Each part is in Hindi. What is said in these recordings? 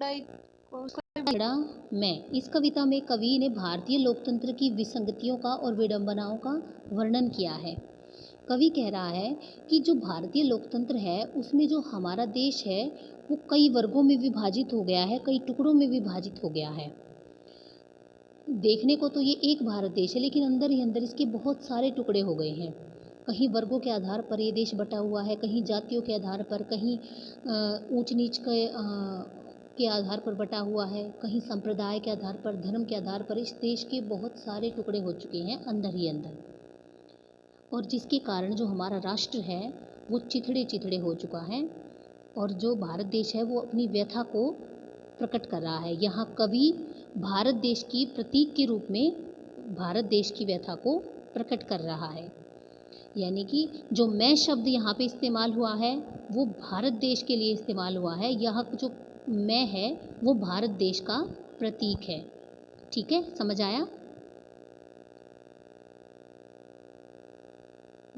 बड़ा मैं। इस कविता में कवि ने भारतीय लोकतंत्र की विसंगतियों का और विडंबनाओं का वर्णन किया है। कवि कह रहा है कि जो भारतीय लोकतंत्र है उसमें जो हमारा देश है वो कई वर्गों में विभाजित हो गया है, कई टुकड़ों में विभाजित हो गया है। देखने को तो ये एक भारत देश है, लेकिन अंदर ही अंदर इसके बहुत सारे टुकड़े हो गए हैं। कहीं वर्गों के आधार पर ये देश बटा हुआ है, कहीं जातियों के आधार पर, कहीं ऊंच नीच के आधार पर बटा हुआ है, कहीं संप्रदाय के आधार पर, धर्म के आधार पर। इस देश के बहुत सारे टुकड़े हो चुके हैं अंदर ही अंदर, और जिसके कारण जो हमारा राष्ट्र है वो चिथड़े चिथड़े हो चुका है। और जो भारत देश है वो अपनी व्यथा को प्रकट कर रहा है। यहाँ कवि भारत देश की प्रतीक के रूप में भारत देश की व्यथा को प्रकट कर रहा है। यानी कि जो मैं शब्द यहाँ पे इस्तेमाल हुआ है वो भारत देश के लिए इस्तेमाल हुआ है। यहाँ जो मैं है वो भारत देश का प्रतीक है। ठीक है, समझ आया?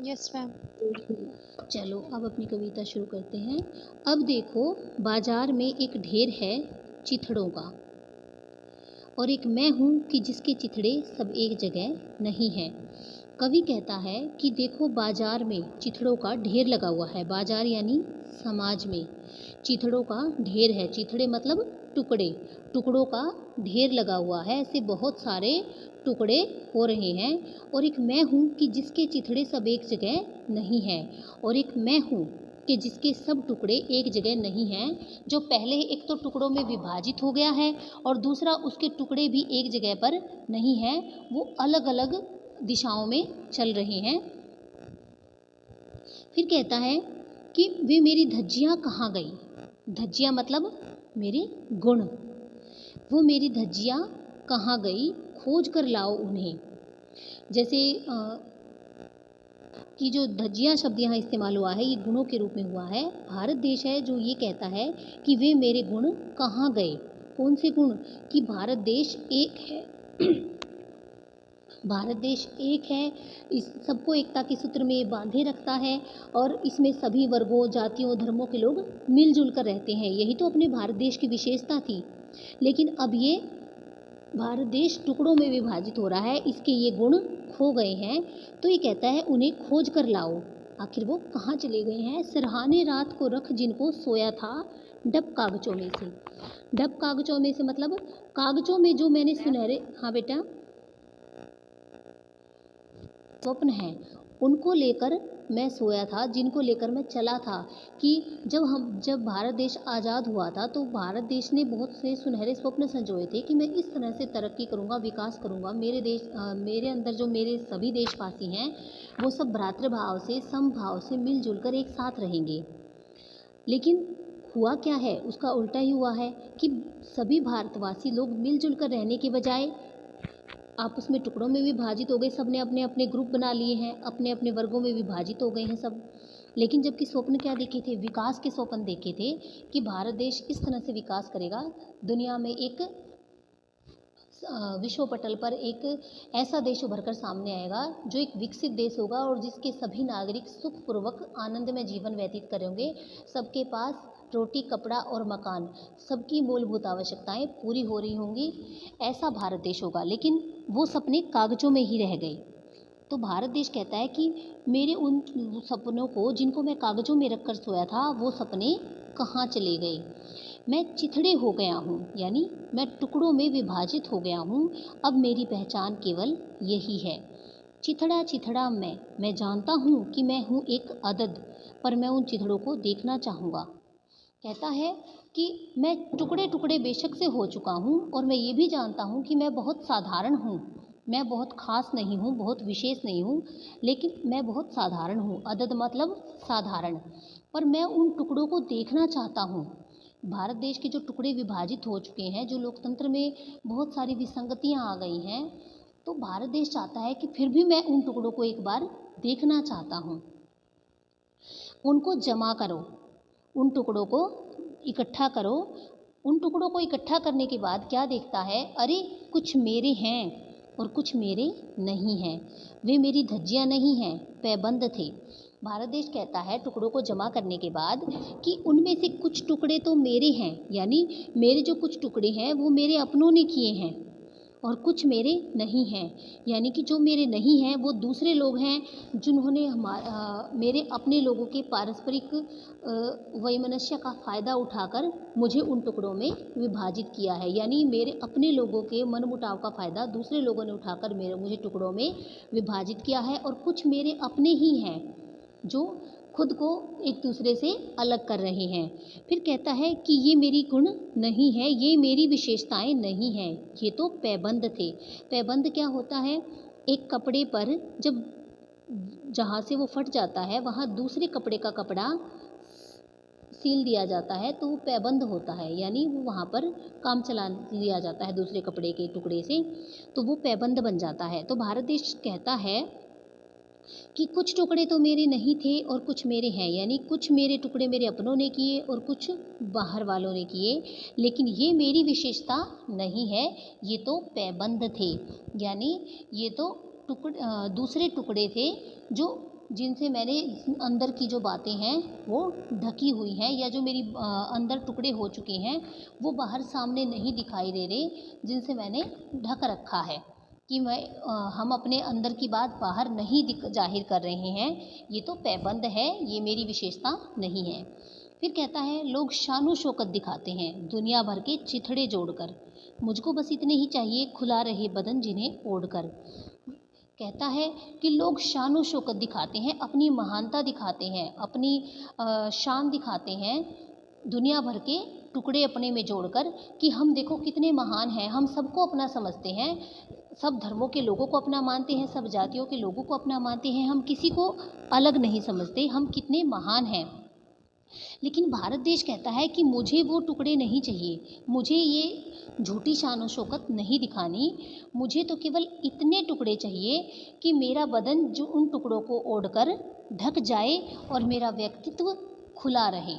Yes ma'am. चलो अब अपनी कविता शुरू करते हैं। अब देखो, बाजार में एक ढेर है चिथड़ों का, और एक मैं हूँ कि जिसके चिथड़े सब एक जगह नहीं हैं। कवि कहता है कि देखो, बाजार में चिथड़ों का ढेर लगा हुआ है। बाजार यानी समाज में चिथड़ों का ढेर है। चिथड़े मतलब टुकड़े, टुकड़ों का ढेर लगा हुआ है। ऐसे बहुत सारे टुकड़े हो रहे हैं। और एक मैं हूँ कि जिसके चिथड़े सब एक जगह नहीं हैं। और एक मैं हूँ कि जिसके सब टुकड़े एक जगह नहीं हैं। जो पहले एक तो टुकड़ों में विभाजित हो गया है, और दूसरा उसके टुकड़े भी एक जगह पर नहीं हैं, वो अलग अलग दिशाओं में चल रहे हैं। फिर कहता है कि वे मेरी धज्जियाँ कहाँ गई। धज्जियाँ मतलब मेरे गुण। वो मेरी धज्जियाँ कहाँ गई, खोज कर लाओ उन्हें। जैसे कि जो धज्जियाँ शब्द यहाँ इस्तेमाल हुआ है ये गुणों के रूप में हुआ है। भारत देश है जो ये कहता है कि वे मेरे गुण कहाँ गए। कौन से गुण? कि भारत देश एक है। भारत देश एक है, इस सबको एकता के सूत्र में बांधे रखता है, और इसमें सभी वर्गों, जातियों, धर्मों के लोग मिलजुल कर रहते हैं। यही तो अपने भारत देश की विशेषता थी। लेकिन अब ये भारत देश टुकड़ों में विभाजित हो रहा है, इसके ये गुण खो गए हैं। तो ये कहता है उन्हें खोज कर लाओ। आखिर वो कहाँ चले गए हैं? सिरहाने रात को रख जिनको सोया था डब कागजों में से। डब कागजों में से मतलब कागजों में जो मैंने सुनहरे, हाँ बेटा, स्वप्न हैं, उनको लेकर मैं सोया था, जिनको लेकर मैं चला था। कि जब भारत देश आज़ाद हुआ था तो भारत देश ने बहुत से सुनहरे स्वप्न संजोए थे कि मैं इस तरह से तरक्की करूँगा, विकास करूँगा। मेरे अंदर जो मेरे सभी देशवासी हैं वो सब भ्रातृभाव से, समभाव से मिलजुल कर एक साथ रहेंगे। लेकिन हुआ क्या है? उसका उल्टा ही हुआ है कि सभी भारतवासी लोग मिलजुल कर रहने के बजाय आपस में टुकड़ों में विभाजित हो गए। सब ने अपने अपने ग्रुप बना लिए हैं, अपने अपने वर्गों में विभाजित हो गए हैं सब। लेकिन जबकि स्वप्न क्या देखे थे? विकास के स्वप्न देखे थे कि भारत देश इस तरह से विकास करेगा, दुनिया में एक विश्व पटल पर एक ऐसा देश उभर कर सामने आएगा जो एक विकसित देश होगा, और जिसके सभी नागरिक सुखपूर्वक आनंदमय जीवन व्यतीत करेंगे। सबके पास रोटी, कपड़ा और मकान, सबकी मूलभूत आवश्यकताएं पूरी हो रही होंगी। ऐसा भारत देश होगा। लेकिन वो सपने कागजों में ही रह गए। तो भारत देश कहता है कि मेरे उन सपनों को, जिनको मैं कागजों में रख कर सोया था, वो सपने कहाँ चले गए। मैं चिथड़े हो गया हूँ, यानी मैं टुकड़ों में विभाजित हो गया हूँ। अब मेरी पहचान केवल यही है। चिथड़ा चिथड़ा मैं जानता हूँ कि मैं हूँ एक अदद, पर मैं उन चिथड़ों को देखना चाहूँगा। कहता है कि मैं टुकड़े टुकड़े बेशक से हो चुका हूँ, और मैं ये भी जानता हूँ कि मैं बहुत साधारण हूँ। मैं बहुत खास नहीं हूँ, बहुत विशेष नहीं हूँ, लेकिन मैं बहुत साधारण हूँ। अदद मतलब साधारण। पर मैं उन टुकड़ों को देखना चाहता हूँ। भारत देश के जो टुकड़े विभाजित हो चुके हैं, जो लोकतंत्र में बहुत सारी विसंगतियाँ आ गई हैं, तो भारत देश चाहता है कि फिर भी मैं उन टुकड़ों को एक बार देखना चाहता हूँ। उनको जमा करो, उन टुकड़ों को इकट्ठा करो। उन टुकड़ों को इकट्ठा करने के बाद क्या देखता है? अरे कुछ मेरे हैं और कुछ मेरे नहीं हैं। वे मेरी धज्जियाँ नहीं हैं, पैबंद थे। भारत देश कहता है टुकड़ों को जमा करने के बाद कि उनमें से कुछ टुकड़े तो मेरे हैं, यानी मेरे जो कुछ टुकड़े हैं वो मेरे अपनों ने किए हैं और कुछ मेरे नहीं हैं, यानी कि जो मेरे नहीं हैं वो दूसरे लोग हैं जिन्होंने मेरे अपने लोगों के पारस्परिक वैमनस्य का फ़ायदा उठाकर मुझे उन टुकड़ों में विभाजित किया है। यानी मेरे अपने लोगों के मनमुटाव का फ़ायदा दूसरे लोगों ने उठाकर मुझे टुकड़ों में विभाजित किया है और कुछ मेरे अपने ही हैं जो खुद को एक दूसरे से अलग कर रहे हैं। फिर कहता है कि ये मेरी गुण नहीं है, ये मेरी विशेषताएं नहीं हैं, ये तो पैबंद थे। पैबंद क्या होता है? एक कपड़े पर जब जहाँ से वो फट जाता है वहाँ दूसरे कपड़े का कपड़ा सील दिया जाता है तो वो पैबंद होता है, यानी वो वहाँ पर काम चला लिया जाता है दूसरे कपड़े के टुकड़े से, तो वो पैबंद बन जाता है। तो भारत देश कहता है कि कुछ टुकड़े तो मेरे नहीं थे और कुछ मेरे हैं, यानी कुछ मेरे टुकड़े मेरे अपनों ने किए और कुछ बाहर वालों ने किए, लेकिन ये मेरी विशेषता नहीं है, ये तो पैबंद थे, यानी ये तो दूसरे टुकड़े थे जो जिनसे मैंने अंदर की जो बातें हैं वो ढकी हुई हैं, या जो मेरी अंदर टुकड़े हो चुके हैं वो बाहर सामने नहीं दिखाई दे रहे, जिनसे मैंने ढक रखा है कि हम अपने अंदर की बात बाहर नहीं जाहिर कर रहे हैं, ये तो पैबंद है, ये मेरी विशेषता नहीं है। फिर कहता है लोग शानो शौकत दिखाते हैं दुनिया भर के चिथड़े जोड़कर, मुझको बस इतने ही चाहिए खुला रहे बदन जिन्हें ओढ़कर। कहता है कि लोग शानो शौकत दिखाते हैं, अपनी महानता दिखाते हैं, अपनी शान दिखाते हैं दुनिया भर के टुकड़े अपने में जोड़कर कि हम देखो कितने महान हैं, हम सबको अपना समझते हैं, सब धर्मों के लोगों को अपना मानते हैं, सब जातियों के लोगों को अपना मानते हैं, हम किसी को अलग नहीं समझते, हम कितने महान हैं। लेकिन भारत देश कहता है कि मुझे वो टुकड़े नहीं चाहिए, मुझे ये झूठी शान और शौकत नहीं दिखानी, मुझे तो केवल इतने टुकड़े चाहिए कि मेरा बदन जो उन टुकड़ों को ओढ़कर ढक जाए और मेरा व्यक्तित्व खुला रहे,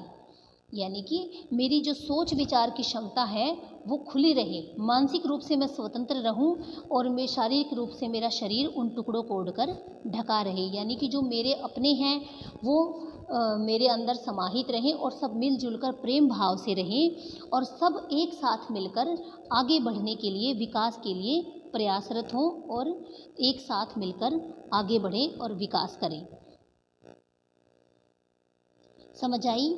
यानी कि मेरी जो सोच विचार की क्षमता है वो खुली रहे, मानसिक रूप से मैं स्वतंत्र रहूं और मैं शारीरिक रूप से मेरा शरीर उन टुकड़ों को ओढ़कर ढका रहे, यानी कि जो मेरे अपने हैं वो मेरे अंदर समाहित रहें और सब मिलजुल कर प्रेम भाव से रहें और सब एक साथ मिलकर आगे बढ़ने के लिए, विकास के लिए प्रयासरत हों और एक साथ मिलकर आगे बढ़ें और विकास करें। समझ आई?